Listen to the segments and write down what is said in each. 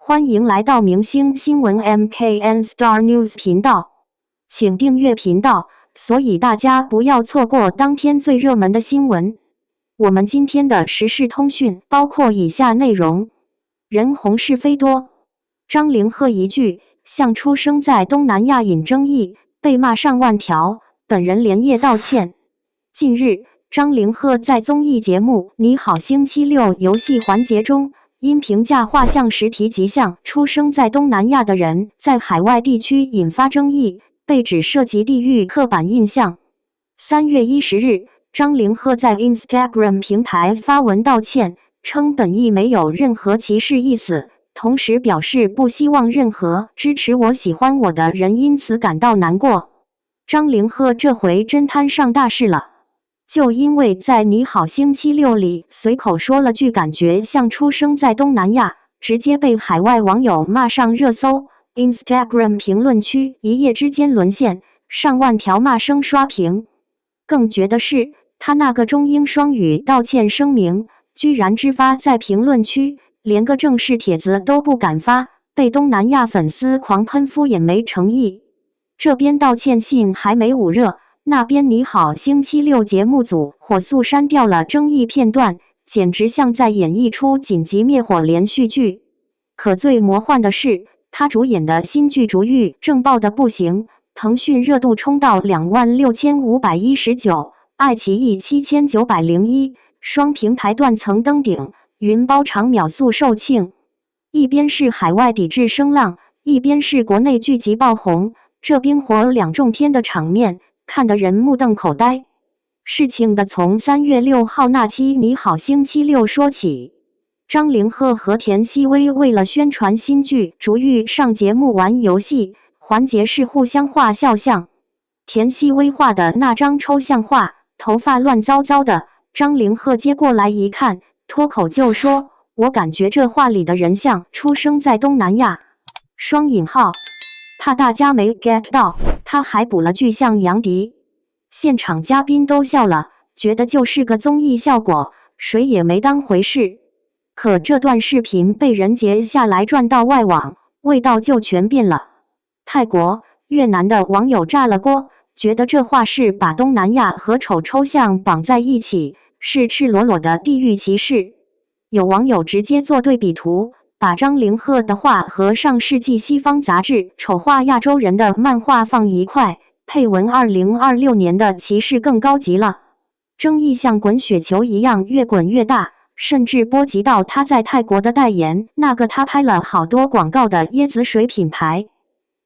歡迎來到明星新聞 MKN Star News 頻道，請訂閱頻道，所以大家不要錯過當天最熱門的新聞。我們今天的時事通訊包括以下內容：人紅是非多，張凌赫一句“像出生在東南亞”引爭議，被罵上萬條，本人連夜道歉。近日，張凌赫在綜藝節目《你好星期六》遊戲環節中，因評價畫像時提及像出生在東南亞的人在海外地區引發爭議，被指涉及地域刻板印象。3月10日，張凌赫在 Instagram 平台發文道歉，稱本意沒有任何歧視意思，同時表示不希望任何支持我、喜歡我的人因此感到難過。張凌赫這回真攤上大事了。就因為在《你好星期六》裡隨口說了句感覺像出生在東南亞，直接被海外網友罵上熱搜。Instagram 評論區一夜之間淪陷，上萬條罵聲刷屏。更絕的是，他那個中英雙語道歉聲明，居然只發在評論區，連個正式帖子都不敢發，被東南亞粉絲狂噴敷衍沒誠意。這邊道歉信還沒捂熱，那邊你好星期六節目組火速刪掉了爭議片段，簡直像在演繹出緊急滅火連續劇。可最魔幻的是，他主演的新劇《逐玉》正爆得不行，騰訊熱度衝到26519，愛奇藝7901，雙平台斷層登頂，雲包場秒速售罄。一邊是海外抵制聲浪，一邊是國內劇集爆紅，這冰火兩重天的場面，看得人目瞪口呆。事情的從3月6號那期《你好星期六》說起，張凌赫和田曦薇為了宣傳新劇《逐玉》上節目玩遊戲，環節是互相畫肖像。田曦薇畫的那張抽象畫，頭髮亂糟糟的，張凌赫接過來一看，脫口就說：“我感覺這畫裡的人像出生在東南亞。”雙引號，怕大家沒 get 到，他還補了句像楊迪。現場嘉賓都笑了，覺得就是個綜藝效果，誰也沒當回事。可這段視頻被人截下來轉到外網，味道就全變了。泰國、越南的網友炸了鍋，覺得這畫是把東南亞和醜抽象綁在一起，是赤裸裸的地域歧視。有網友直接做對比圖，把張凌赫的畫和上世紀西方雜誌醜化亞洲人的漫畫放一塊，配文2026年的歧視更高級了。爭議像滾雪球一樣越滾越大，甚至波及到他在泰國的代言，那個他拍了好多廣告的椰子水品牌。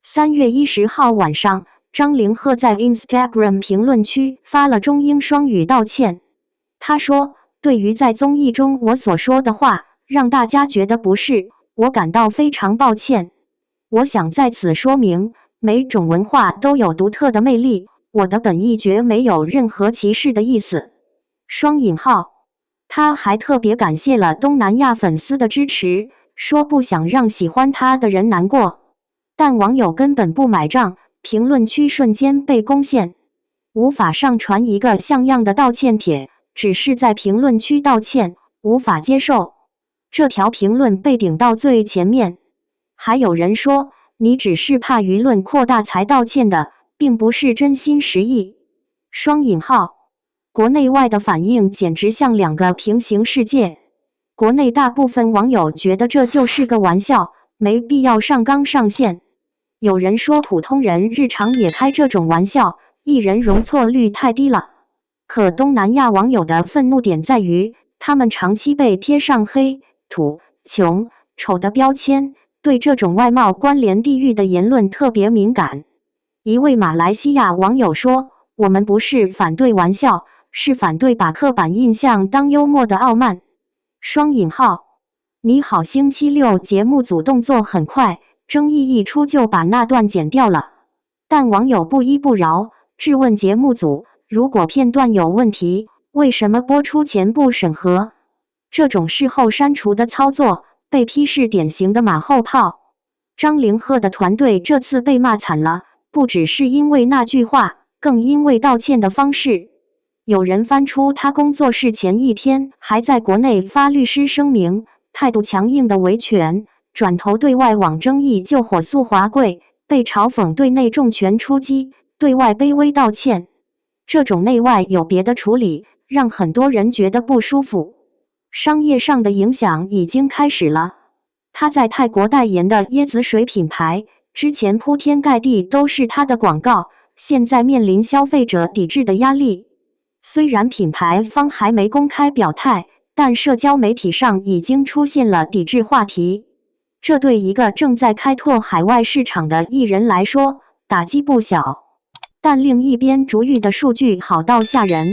3月10號晚上，張凌赫在 Instagram 評論區發了中英雙語道歉。他說：“對於在綜藝中我所說的話，讓大家覺得不適，我感到非常抱歉。我想在此說明，每種文化都有獨特的魅力，我的本意絕沒有任何歧視的意思。”雙引號，他還特別感謝了東南亞粉絲的支持，說不想讓喜歡他的人難過。但網友根本不買賬，評論區瞬間被攻陷，無法上傳一個像樣的道歉帖，只是在評論區道歉，無法接受。這條評論被頂到最前面，還有人說，你只是怕輿論擴大才道歉的，並不是真心實意。雙引號，國內外的反應簡直像兩個平行世界。國內大部分網友覺得這就是個玩笑，沒必要上綱上線。有人說普通人日常也開這種玩笑，藝人容錯率太低了。可東南亞網友的憤怒點在於，他們長期被貼上黑、土、窮、醜的標籤，對這種外貌關聯地域的言論特別敏感。一位馬來西亞網友說：“我們不是反對玩笑，是反對把刻板印象當幽默的傲慢。”雙引號，你好星期六節目組動作很快，爭議一出就把那段剪掉了。但網友不依不饒，質問節目組，如果片段有問題，為什麼播出前不審核？這種事後刪除的操作，被批是典型的馬後炮。張凌赫的團隊這次被罵慘了，不只是因為那句話，更因為道歉的方式。有人翻出他工作室前一天還在國內發律師聲明，態度強硬的維權，轉頭對外網爭議救火速滑櫃，被嘲諷對內重拳出擊，對外卑微道歉。這種內外有別的處理，讓很多人覺得不舒服。商業上的影響已經開始了。他在泰國代言的椰子水品牌，之前鋪天蓋地都是他的廣告，現在面臨消費者抵制的壓力。雖然品牌方還沒公開表態，但社交媒體上已經出現了抵制話題。這對一個正在開拓海外市場的藝人來說，打擊不小。但另一邊，竹玉的數據好到嚇人。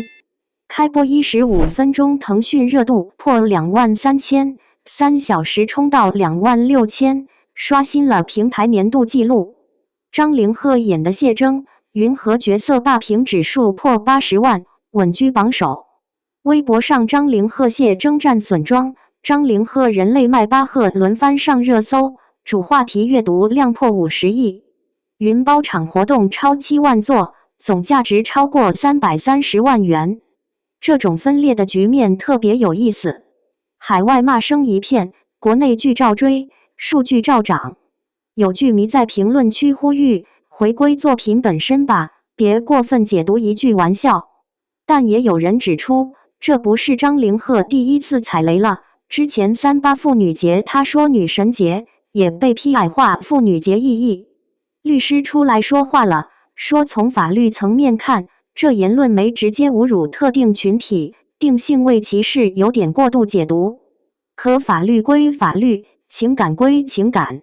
開播15分鐘，騰訊熱度破23000，3小時衝到26000，刷新了平台年度紀錄。張凌赫演的謝崢，雲和角色霸屏指數破80萬，穩居榜首。微博上張凌赫謝崢戰損莊，張凌赫人類邁巴赫輪番上熱搜，主話題閱讀量破50億。雲包場活動超7萬座，總價值超過330萬元。這種分裂的局面特別有意思。海外罵聲一片，國內劇照追，數據照漲。有劇迷在評論區呼籲，回歸作品本身吧，別過分解讀一句玩笑。但也有人指出，這不是張凌赫第一次踩雷了。之前38婦女節他說女神節，也被批矮化婦女節意義。律師出來說話了，說從法律層面看，這言論沒直接侮辱特定群體，定性為歧視有點過度解讀。可法律歸法律，情感歸情感。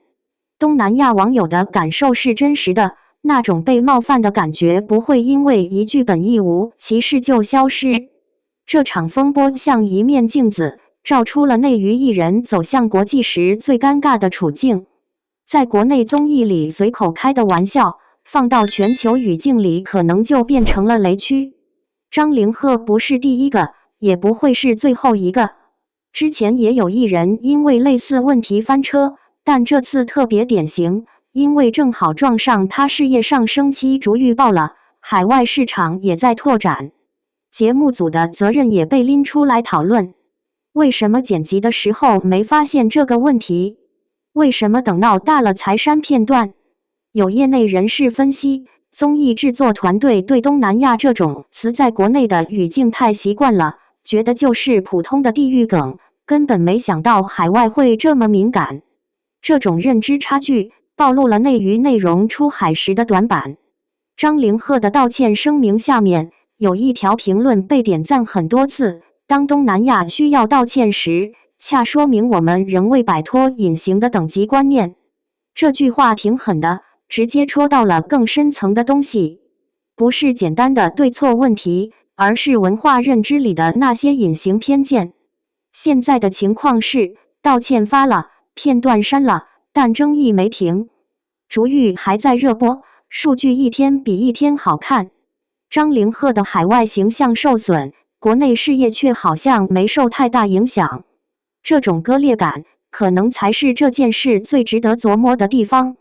東南亞網友的感受是真實的，那種被冒犯的感覺不會因為一句本意無歧視就消失。這場風波像一面鏡子，照出了內娛藝人走向國際時最尷尬的處境。在國內綜藝裡隨口開的玩笑，放到全球語境裡可能就變成了雷區。張凌赫不是第一個，也不會是最後一個。之前也有藝人因為類似問題翻車，但這次特別典型，因為正好撞上他事業上升期，竹玉爆了，海外市場也在拓展。節目組的責任也被拎出來討論。為什麼剪輯的時候沒發現這個問題？為什麼等鬧大了才刪片段？有業內人士分析，綜藝製作團隊對東南亞這種詞在國內的語境太習慣了，覺得就是普通的地域梗，根本沒想到海外會這麼敏感。這種認知差距暴露了內娛內容出海時的短板。張凌赫的道歉聲明下面有一條評論被點讚很多次，當東南亞需要道歉時，恰說明我們仍未擺脫隱形的等級觀念。這句話挺狠的，直接戳到了更深層的東西，不是簡單的對錯問題，而是文化認知裡的那些隱形偏見。現在的情況是，道歉發了，片段刪了，但爭議沒停。竹玉還在熱播，數據一天比一天好看。張凌赫的海外形象受損，國內事業卻好像沒受太大影響。這種割裂感，可能才是這件事最值得琢磨的地方。